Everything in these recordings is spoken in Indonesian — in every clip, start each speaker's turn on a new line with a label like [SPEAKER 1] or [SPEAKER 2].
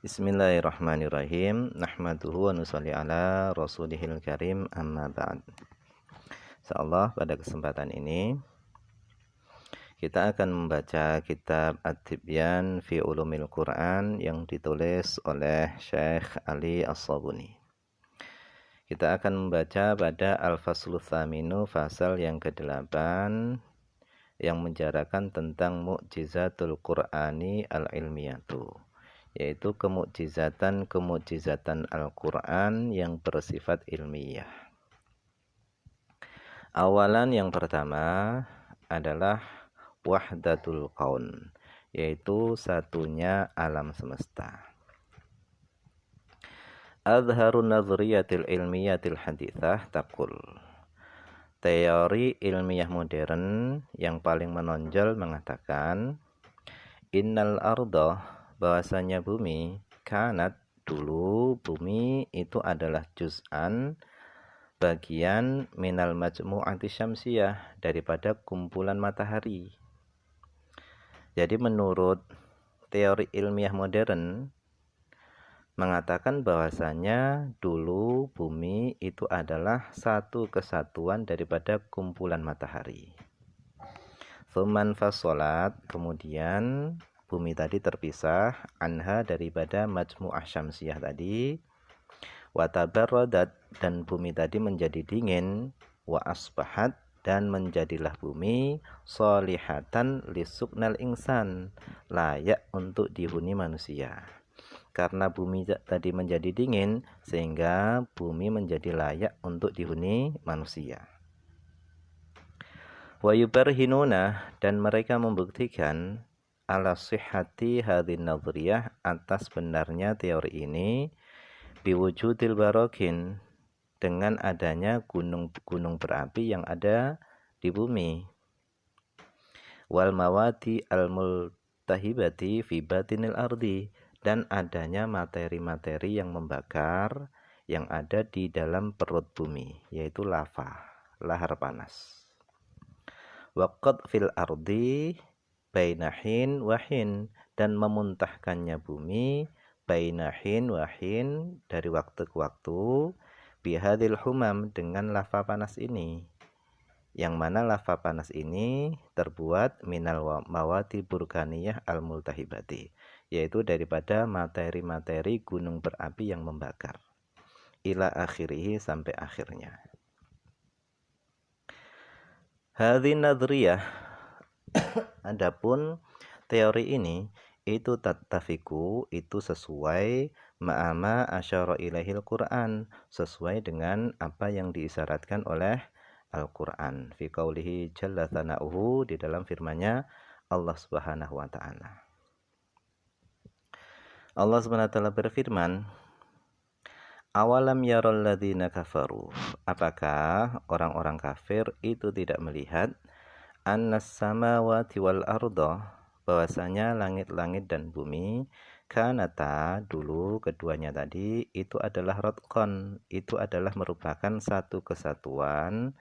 [SPEAKER 1] Bismillahirrahmanirrahim. Nahmaduhu wa nusalli ala rasulihil karim, amma ba'd. Insyaallah pada kesempatan ini kita akan membaca kitab At-Tibyan fi Ulumil Quran yang ditulis oleh Syekh Ali As-Sabuni. Kita akan membaca pada Al-Faslu Tsaminu, fasal yang ke-8 yang menjarakan tentang Mu'jizatul Qur'ani al-ilmiyatu, yaitu kemukjizatan Al-Quran yang bersifat ilmiah. Awalan yang pertama adalah wahdatul kaun, yaitu satunya alam semesta. Adharun nadhriyatil ilmiyatil hadithah taqul, teori ilmiah modern yang paling menonjol mengatakan, innal arda, bahwasanya bumi, kanat, dulu bumi itu adalah juz'an, bagian, minal majmu'ati syamsiyah, daripada kumpulan matahari. Jadi menurut teori ilmiah modern mengatakan bahwasanya dulu bumi itu adalah satu kesatuan daripada kumpulan matahari. Tsumman fasolat, kemudian bumi tadi terpisah, anha, daripada majmu'ah syamsiyah tadi, wa tabarradat, dan bumi tadi menjadi dingin, wa asbahat, dan menjadilah bumi solihatan lisuknal insan, layak untuk dihuni manusia. Karena bumi tadi menjadi dingin, sehingga bumi menjadi layak untuk dihuni manusia. Wa yubarhinuna, dan mereka membuktikan ala sihhati hadhin nadhriyah, atas benarnya teori ini, biwujudil barokin, dengan adanya gunung-gunung berapi yang ada di bumi, wal mawati al multahibati fi batinil ardi, dan adanya materi-materi yang membakar yang ada di dalam perut bumi, yaitu lava, lahar panas. Waqad fil ardi bainahin wahin, dan memuntahkannya bumi bainahin wahin, dari waktu ke waktu, bihadil humam, dengan lava panas ini, yang mana lava panas ini terbuat minal mawati burkaniyah al-multahibati, yaitu daripada materi-materi gunung berapi yang membakar, ila akhirih, sampai akhirnya. Hadhin nadhriyah, adapun teori ini, itu tattafiku, itu sesuai, ma'ama asyara ilaihil Qur'an, sesuai dengan apa yang diisyaratkan oleh Al-Quran, fi qaulihi jalla thana'uhu, di dalam firman-Nya Allah Subhanahu wa ta'ala. Allah Subhanahu wa ta'ala berfirman, awalam yaral ladzina kafaru, apakah orang-orang kafir itu tidak melihat, annas samawati wal arda, bahwasanya langit-langit dan bumi, kanata, dulu keduanya tadi, itu adalah ratqan, itu adalah merupakan satu kesatuan,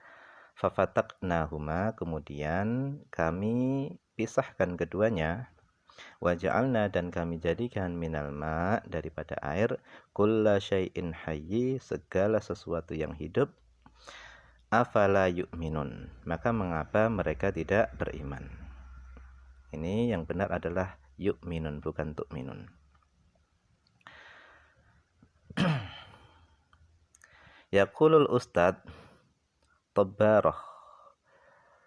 [SPEAKER 1] fafataqnahuma, kemudian kami pisahkan keduanya, waja'alna, dan kami jadikan minal ma, daripada air, kulla syai'in hayyi, segala sesuatu yang hidup, afala yu'minun, maka mengapa mereka tidak beriman. Ini yang benar adalah yu'minun, bukan tu'minun. Yaqulul Ustadz Tabbarah,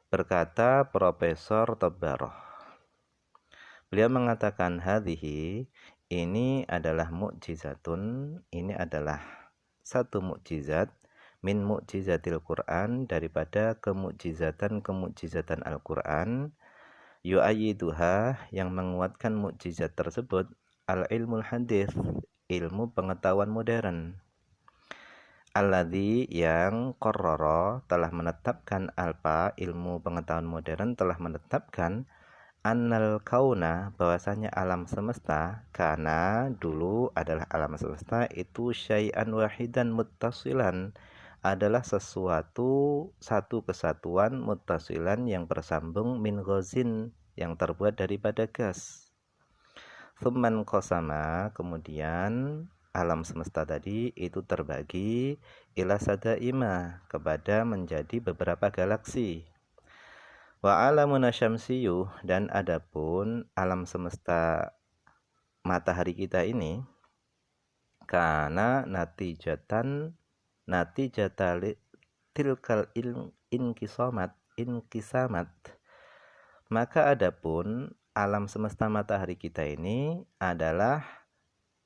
[SPEAKER 1] berkata Profesor Tabbarah, beliau mengatakan, hadhihi, ini adalah mu'jizatun, ini adalah satu mukjizat, min mu'jizatil Quran, daripada kemukjizatan Al-Quran, yu'ayyiduha, yang menguatkan mukjizat tersebut, al-ilmul hadith, ilmu pengetahuan modern, alladzi, yang qarrara, telah menetapkan, alpa, ilmu pengetahuan modern telah menetapkan, annal kauna, bahwasanya alam semesta, karena dulu adalah alam semesta itu syai'an wahidan muttasilan, adalah sesuatu, satu kesatuan, muttasilan, yang bersambung, min ghazin, yang terbuat daripada gas. Tsumman qasama, kemudian alam semesta tadi itu terbagi ila sadaima, kepada menjadi beberapa galaksi. Wa alamuna syamsiyu, dan adapun alam semesta matahari kita ini, karena natijatan tilkal inkisamat, maka adapun alam semesta matahari kita ini adalah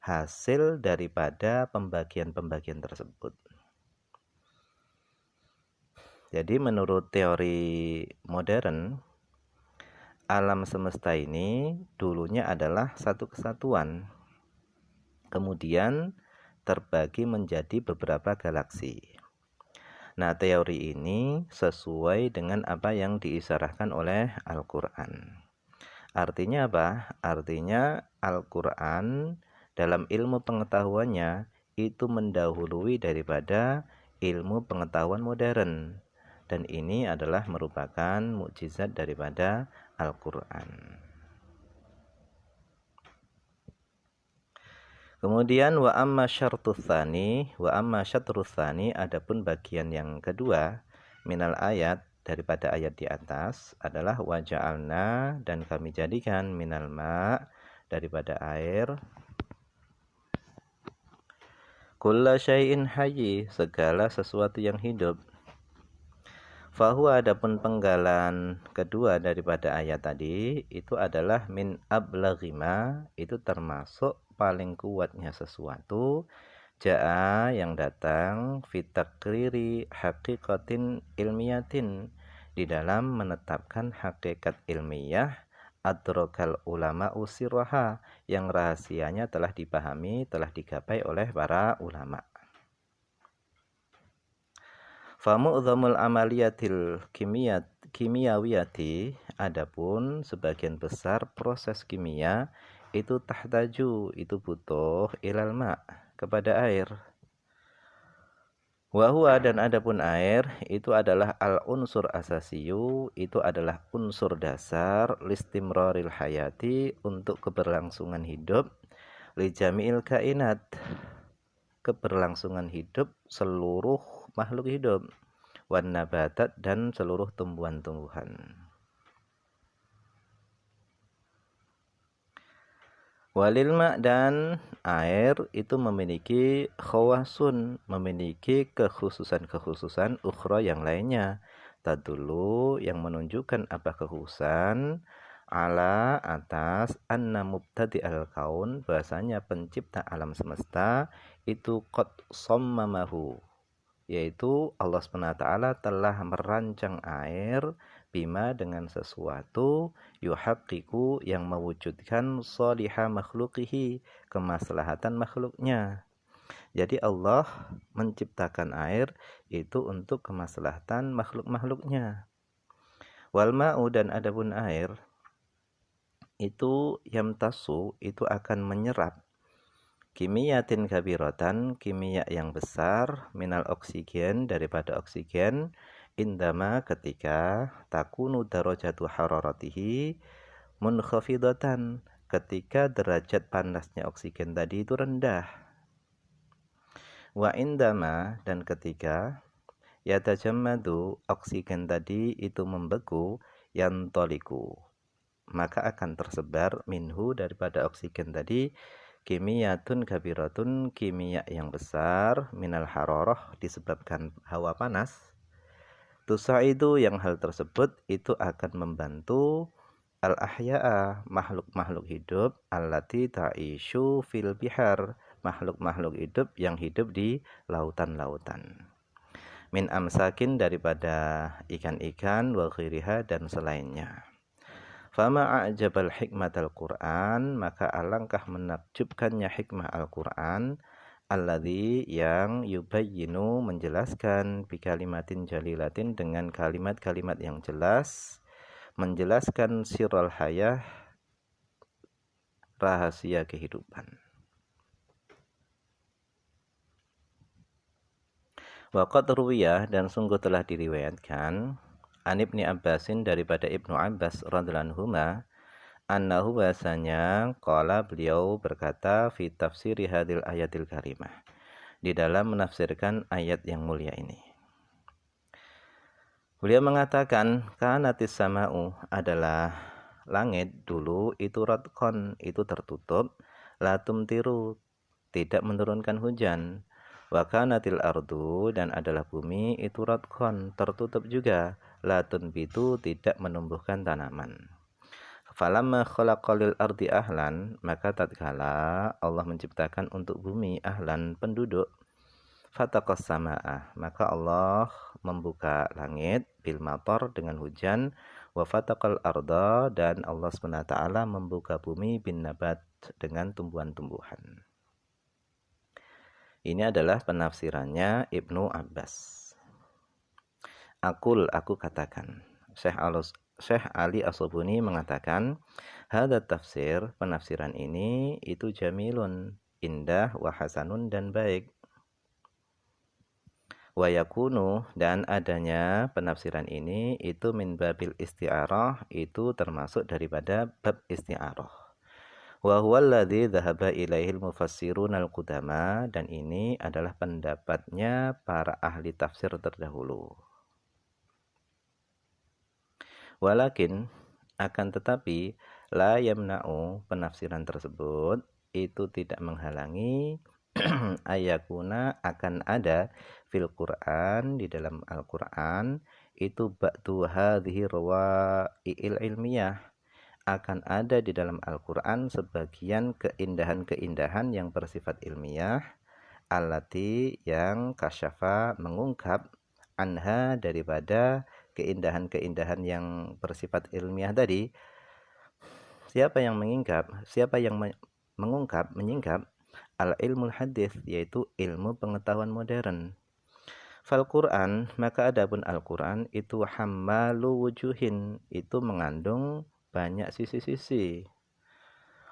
[SPEAKER 1] hasil daripada pembagian-pembagian tersebut. Jadi menurut teori modern, alam semesta ini dulunya adalah satu kesatuan, kemudian terbagi menjadi beberapa galaksi. Nah, teori ini sesuai dengan apa yang diisyaratkan oleh Al-Quran. Artinya apa? Artinya Al-Quran dalam ilmu pengetahuannya itu mendahului daripada ilmu pengetahuan modern. Dan ini adalah merupakan mukjizat daripada Al-Quran. Kemudian wa amma syartus tsani, adapun bagian yang kedua minal ayat, daripada ayat di atas adalah waja'alna, dan kami jadikan minal ma, daripada air, kulla syai'in hayy, segala sesuatu yang hidup. Fahuwa, adapun penggalan kedua daripada ayat tadi itu adalah min ablaghima, itu termasuk paling kuatnya sesuatu ja'a, yang datang fitakriri haqiqatin ilmiyatin, di dalam menetapkan hakikat ilmiah, adrokal ulama usirraha, yang rahasianya telah dipahami, telah digapai oleh para ulama. Famu'dhamul amaliyatil kimiyawiyati, adapun sebagian besar proses kimia itu tahtaju, itu butuh ilal ma, kepada air. Wa huwa, dan adapun air itu adalah al unsur asasiyu, itu adalah unsur dasar listimraril hayati, untuk keberlangsungan hidup, li jami'il kainat, keberlangsungan hidup seluruh makhluk hidup, wan nabatat, dan seluruh tumbuhan-tumbuhan. Walil ma', dan air itu memiliki khawasun, memiliki kekhususan-kekhususan ukhra yang lainnya, tadulu, yang menunjukkan apa kekhususan, ala, atas, anna mubtadi al-kaun, bahasanya pencipta alam semesta itu qad sammamahu, yaitu Allah SWT telah merancang air bima, dengan sesuatu, yuhaqqiqu, yang mewujudkan salihah makhluqihi, kemaslahatan makhluknya. Jadi Allah menciptakan air itu untuk kemaslahatan makhluk-makhluknya. Wal ma'u, dan adapun air itu yamtasu, itu akan menyerap kimiyatin kabiratan, kimia yang besar, minal oksigen, daripada oksigen, indama, ketika takunu darajatu hararatihi munkhafidatan, ketika derajat panasnya oksigen tadi itu rendah. Wa indama, dan ketika yatajammadu, oksigen tadi itu membeku, yantoliku, maka akan tersebar minhu, daripada oksigen tadi, kimiyatun kabiratun, kimia yang besar, minal hararah, disebabkan hawa panas, tusaidu, yang hal tersebut itu akan membantu al-ahya'a, makhluk-makhluk hidup, allati ta'ishu fil bihar, makhluk-makhluk hidup yang hidup di lautan-lautan, min amsakin, daripada ikan-ikan, wa ghiriha, dan selainnya. Fama a'jabal hikmatal Qur'an, maka alangkah menakjubkannya hikmah Al-Qur'an, alladzi, yang yubayyinu, menjelaskan, bikalimatin jalilatin, dengan kalimat-kalimat yang jelas, menjelaskan sirral hayah, rahasia kehidupan. Wa qad ruwiyah, dan sungguh telah diriwayatkan, an Ibni Abbasin, daripada Ibnu Abbas radhiyallahu anhuma, Annahu bahasanya qala beliau berkata fi tafsiri hadil ayatil karimah, di dalam menafsirkan ayat yang mulia ini. Beliau mengatakan kanatis sama'u adalah langit dulu itu radqan, itu tertutup, la tumtiru, tidak menurunkan hujan. Wa kanatil ardu, dan adalah bumi itu radqan, tertutup juga, la tunbitu, tidak menumbuhkan tanaman. Falamma khalaqalil ardi ahlan, maka tatkala Allah menciptakan untuk bumi ahlan, penduduk, fataqas sama'ah, maka Allah membuka langit bil matar, dengan hujan, wa fataqal arda, dan Allah SWT membuka bumi bin nabat, dengan tumbuhan-tumbuhan. Ini adalah penafsirannya Ibnu Abbas. Aku katakan. Syekh Ali As-Subuni mengatakan, hadza tafsir, penafsiran ini itu jamilun, indah, wa hasanun, dan baik. Wa yakunu, dan adanya penafsiran ini itu min babil isti'arah, itu termasuk daripada bab isti'arah. Wa huwa alladzi dhahaba ilaihil mufassirun al-qudama, dan ini adalah pendapatnya para ahli tafsir terdahulu. Walakin, akan tetapi, la yamna'u, penafsiran tersebut itu tidak menghalangi ayakuna, akan ada fil Quran, di dalam Al-Quran, itu ba'du hadhihi rawa'i'il ilmiyah, akan ada di dalam Al-Quran sebagian keindahan-keindahan yang bersifat ilmiah, allati, yang kasyafa, mengungkap, anha, daripada keindahan-keindahan yang bersifat ilmiah tadi. Siapa yang mengungkap, menyingkap al-ilmul hadis, yaitu ilmu pengetahuan modern. Fal Quran, maka adapun Al-Quran itu hammalu wujuhin, itu mengandung banyak sisi-sisi.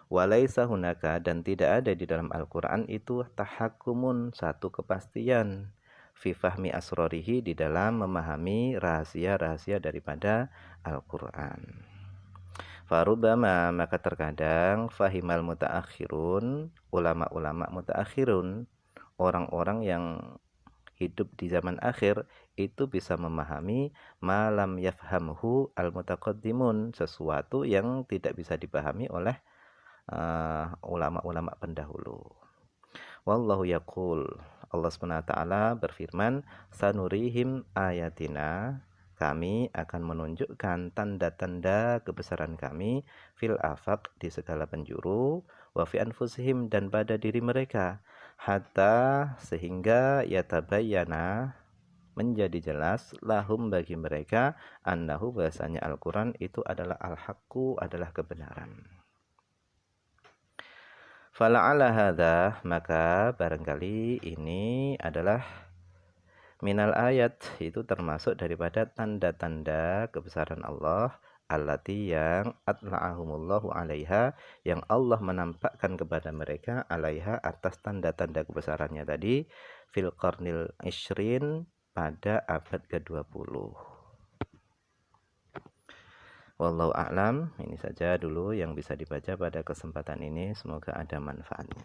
[SPEAKER 1] Walaisa hunaka, dan tidak ada di dalam Al-Quran itu tahakkumun, satu kepastian, fi fahmi asrorihi, di dalam memahami rahasia-rahasia daripada Al-Quran. Farubama, maka terkadang fahimal mutaakhirun, ulama-ulama mutaakhirun, orang-orang yang hidup di zaman akhir, itu bisa memahami malam yafhamhu al-mutaqaddimun, sesuatu yang tidak bisa dipahami oleh ulama-ulama pendahulu. Wallahu yaqul, Allah SWT berfirman, sanurihim ayatina, kami akan menunjukkan tanda-tanda kebesaran kami, fil afaq, di segala penjuru, wa fi anfusihim, dan pada diri mereka, hatta, sehingga yatabayyana, menjadi jelas, lahum, bagi mereka, annahu, bahasanya Al-Quran itu adalah al-haqqu, adalah kebenaran. Fala'ala hadha, maka barangkali ini adalah minal ayat, itu termasuk daripada tanda-tanda kebesaran Allah, allati, yang atla'ahumullahu alaiha, yang Allah menampakkan kepada mereka, alaiha, atas tanda-tanda kebesarannya tadi, fil qarnil ishrin, pada abad ke-20. Wallahu a'lam. Ini saja dulu yang bisa dibaca pada kesempatan ini, semoga ada manfaatnya.